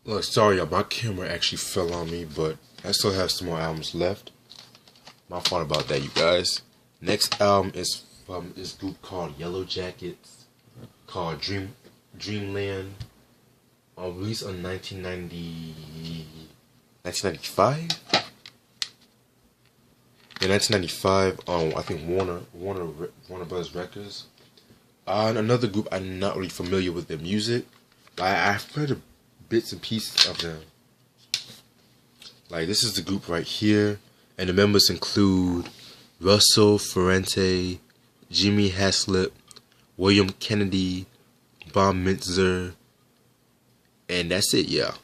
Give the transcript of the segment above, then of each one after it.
Look, sorry, y'all, my camera actually fell on me, but I still have some more albums left. My fault about that, you guys. Next album is from this group called Yellowjackets, called Dreamland. Released in 1995? In 1995, I think Warner Brothers Records. And another group I'm not really familiar with their music, but I've heard bits and pieces of them. Like, this is the group right here, and the members include Russell Ferrante, Jimmy Haslip, William Kennedy, Bob Mintzer, and that's it. Yeah.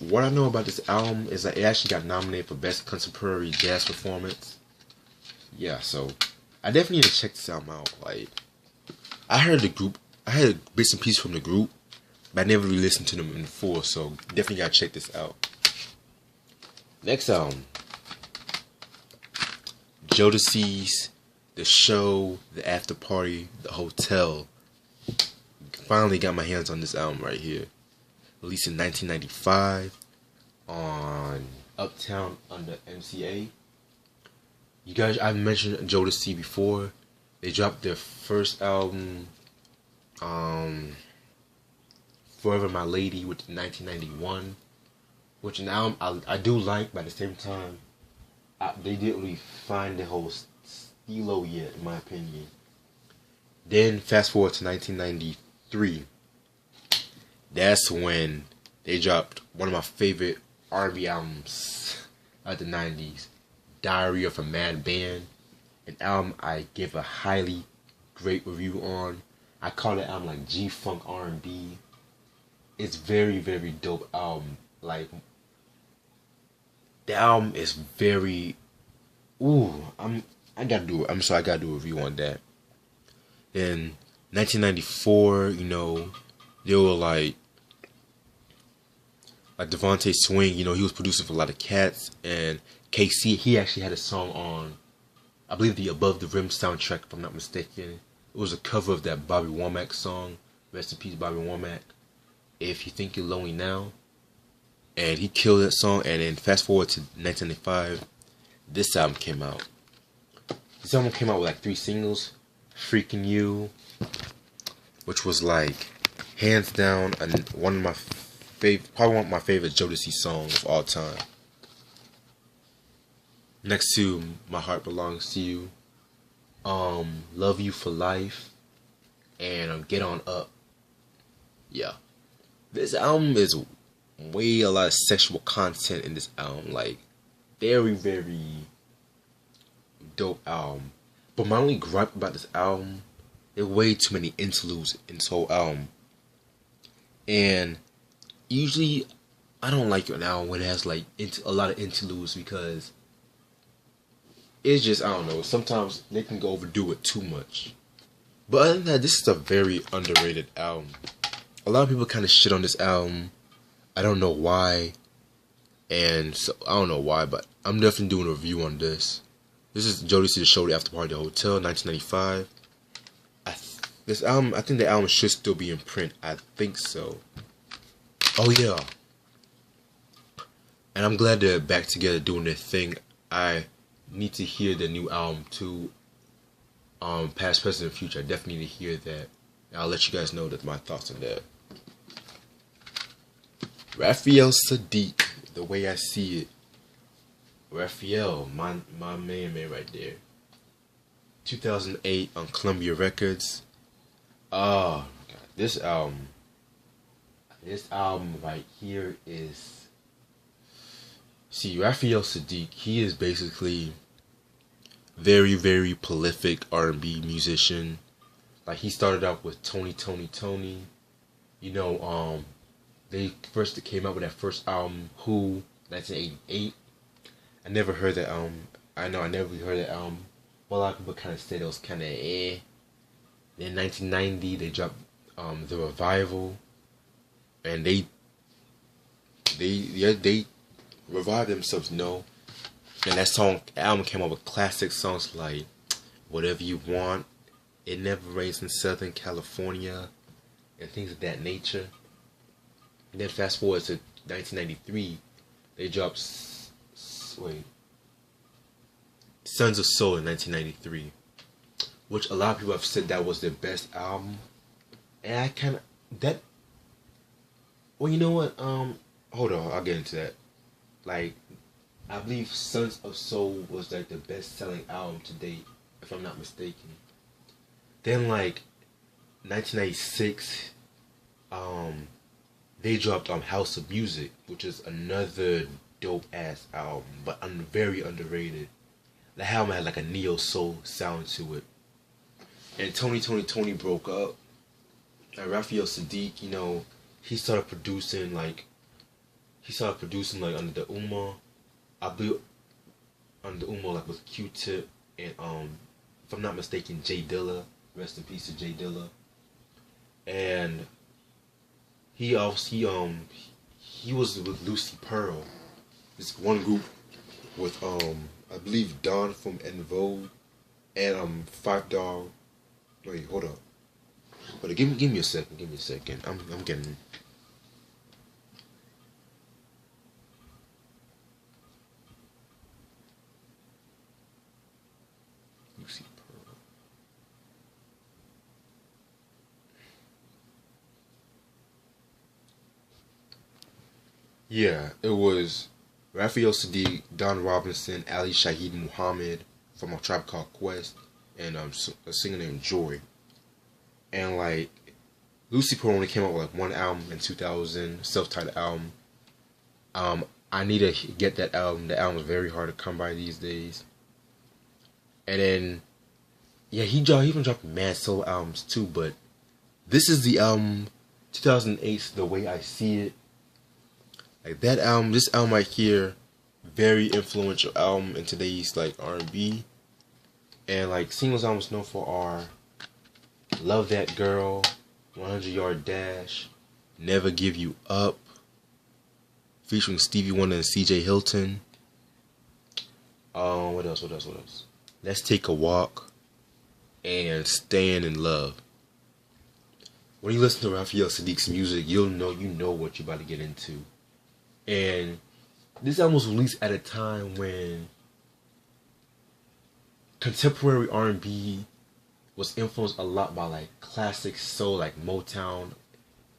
What I know about this album is that it actually got nominated for Best Contemporary Jazz Performance. Yeah, so I definitely need to check this album out. Like, I heard bits and pieces from the group, but I never really listened to them in full, so definitely gotta check this out. Next album, Jodeci's The Show, The After Party, The Hotel. Finally got my hands on this album right here. Released in 1995 on Uptown under MCA. You guys, I've mentioned Jodeci before. They dropped their first album, Forever My Lady, which in 1991, which an album I do like, but at the same time, they didn't really find the whole stilo yet, in my opinion. Then fast forward to 1993. That's when they dropped one of my favorite R&B albums of the 90s, Diary of a Mad Band. An album I give a highly great review on. I call the album like G-Funk R&B. It's very, very dope album. Like, the album is very, I gotta do a review on that. Then 1994, they were like Devontae Swing, he was producing for a lot of cats, and KC, he actually had a song on, I believe, the Above the Rim soundtrack, if I'm not mistaken. It was a cover of that Bobby Womack song. Rest in peace, Bobby Womack. If You Think You're Lonely Now. And he killed that song. And then fast forward to 1995, this album came out. This album came out with like 3 singles. Freaking You, which was like hands down probably one of my favorite Jodeci songs of all time. Next to My Heart Belongs to You, Love You for Life, and Get On Up. Yeah, this album is a lot of sexual content in this album. Like, very, very dope album. But my only gripe about this album, there are way too many interludes in this whole album. And usually, I don't like an album when it has like a lot of interludes, because it's just, I don't know, sometimes they can go overdo it too much. But other than that, this is a very underrated album. A lot of people kind of shit on this album. I don't know why. And so, I don't know why, but I'm definitely doing a review on this. This is Jodeci, The Show, The After Party, The Hotel, 1995. I think the album should still be in print. I think so. Oh yeah. And I'm glad they're back together doing their thing. I need to hear the new album too. Past, present, and future. I definitely need to hear that. I'll let you guys know my thoughts on that. Raphael Sadiq, The Way I See It. Raphael, my man right there. 2008 on Columbia Records. Oh my God, this album right here is. See, Raphael Sadiq, he is basically very, very prolific R&B musician. Like, he started out with Tony. They first came out with that first album, Who, 1988. I never heard that album. I never heard that album. Well, a lot of people kind of said it was kind of eh. Then 1990, they dropped The Revival, and they revived themselves, And that album came out with classic songs like Whatever You Want, It Never Rains in Southern California, and things of that nature. And then fast forward to 1993, they dropped Sons of Soul in 1993, which a lot of people have said that was their best album. And I kind of that. Well, you know what? Hold on, I'll get into that. Like, I believe Sons of Soul was like the best-selling album to date, if I'm not mistaken. Then like 1996, they dropped House of Music, which is another dope ass album, but very underrated. The album had like a neo soul sound to it. And Tony broke up. And Raphael Sadiq, you know, he started producing like under the Uma. I believe under the Uma, like with Q-Tip and if I'm not mistaken, J Dilla. Rest in peace to J Dilla. And he was with Lucy Pearl. This one group with I believe Don from En Vogue and Five Dog. Wait, hold up. But give me a second. Give me a second. I'm getting. Lucy Pearl. Yeah, it was Raphael Sadiq, Don Robinson, Ali Shaheed Muhammad from A Tribe Called Quest, and a singer named Joy. And like Lucy Pearl only came out with like one album in 2000, self-titled album. I need to get that album. The album is very hard to come by these days. And then, yeah, he even dropped mad solo albums too. But this is the album, 2008's The Way I See It. Like that album, this album right here, very influential album in today's like R&B. And like singles albums known for are Love That Girl, 100 Yard Dash, Never Give You Up, featuring Stevie Wonder and CJ Hilton. What else? Let's Take a Walk, and Staying in Love. When you listen to Raphael Sadiq's music, you know what you're about to get into. And this album was released at a time when contemporary R&B was influenced a lot by like classic soul, like Motown.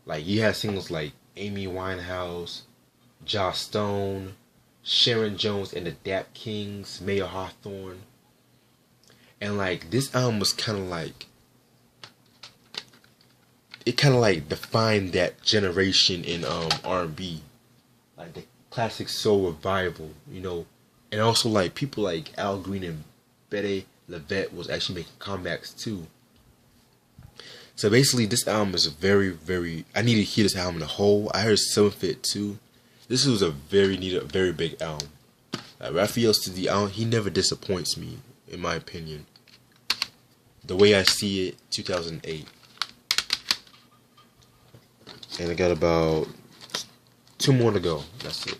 Like you had singles like Amy Winehouse, Joss Stone, Sharon Jones and the Dap Kings, Mayor Hawthorne. And like this album was kind of like, it kind of like defined that generation in R&B, like the classic soul revival, you know. And also like people like Al Green and Betty LaVette was actually making comebacks too. So basically this album is a very I need to hear this album in a whole. I heard some of it too. This was a very big album. Raphael Sadiq, he never disappoints me, in my opinion. The Way I See It, 2008. And I got about 2 more to go. That's it.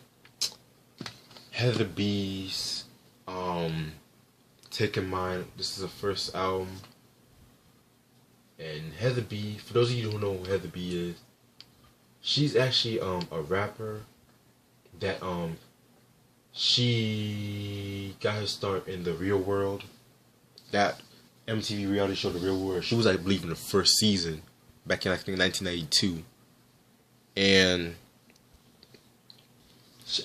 Heather B's Takin Mine. This is the first album. And Heather B, for those of you who know who Heather B is, she's actually a rapper that she got her start in The Real World. That MTV reality show, The Real World. She was, I believe, in the first season back in, I think, 1992. And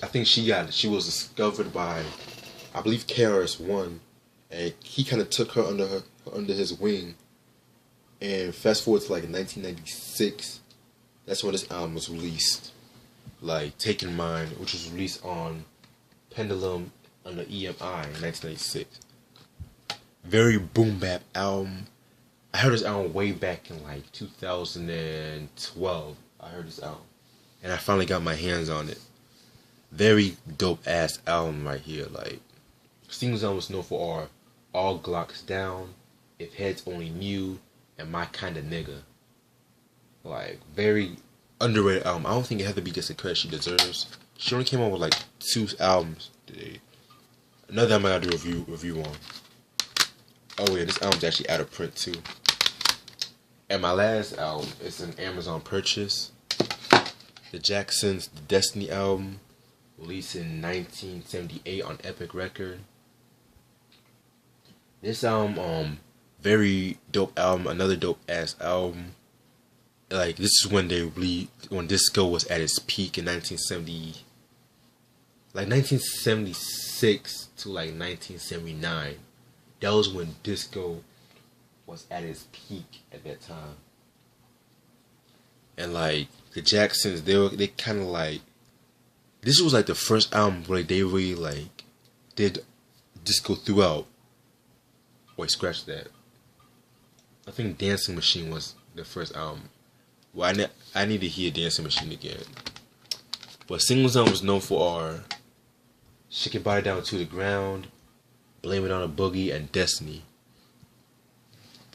I think she was discovered by, I believe, KRS-One, and he kind of took her under his wing. And fast forward to like 1996, that's when this album was released. Like Takin Mine, which was released on Pendulum under EMI in 1996. Very boom bap album. I heard this album way back in like 2012. I heard this album, and I finally got my hands on it. Very dope ass album right here. Like singles album was known for are All Glocks Down, If Heads Only Knew, and My Kinda Nigga. Like very underrated album. I don't think it had to be just the credit she deserves. She only came out with like 2 albums today. Another album I gotta do a review on. Oh yeah, this album's actually out of print too. And my last album is an Amazon purchase. The Jacksons' The Destiny album, released in 1978 on Epic Record. This album, very dope album, another dope ass album. Like, this is when when disco was at its peak in 1970, like 1976 to like 1979. That was when disco was at its peak at that time. And like the Jacksons, they kind of like, this was like the first album where they really like did disco throughout. Wait, scratch that. I think Dancing Machine was the first album. Well, I need to hear Dancing Machine again. But singles album was known for our Shake Your Body Down to the Ground, Blame It on a Boogie, and Destiny.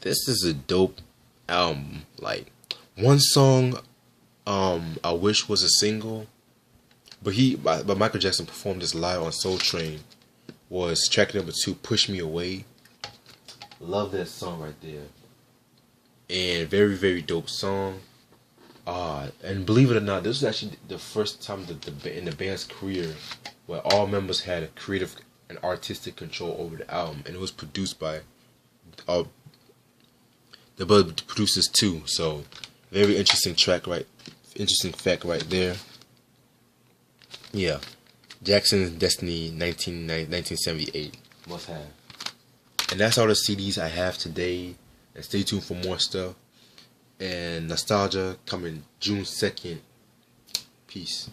This is a dope album. Like, one song I wish was a single, but Michael Jackson performed this live on Soul Train, was track number 2, Push Me Away. Love that song right there. And very, very dope song. And believe it or not, this was actually the first time in the band's career where all members had a creative and artistic control over the album, and it was produced by the producers too. So very interesting fact right there. Yeah, Jackson's Destiny 1978 must have. And that's all the CDs I have today. And stay tuned for more stuff. And Nostalgia coming June 2nd. Peace.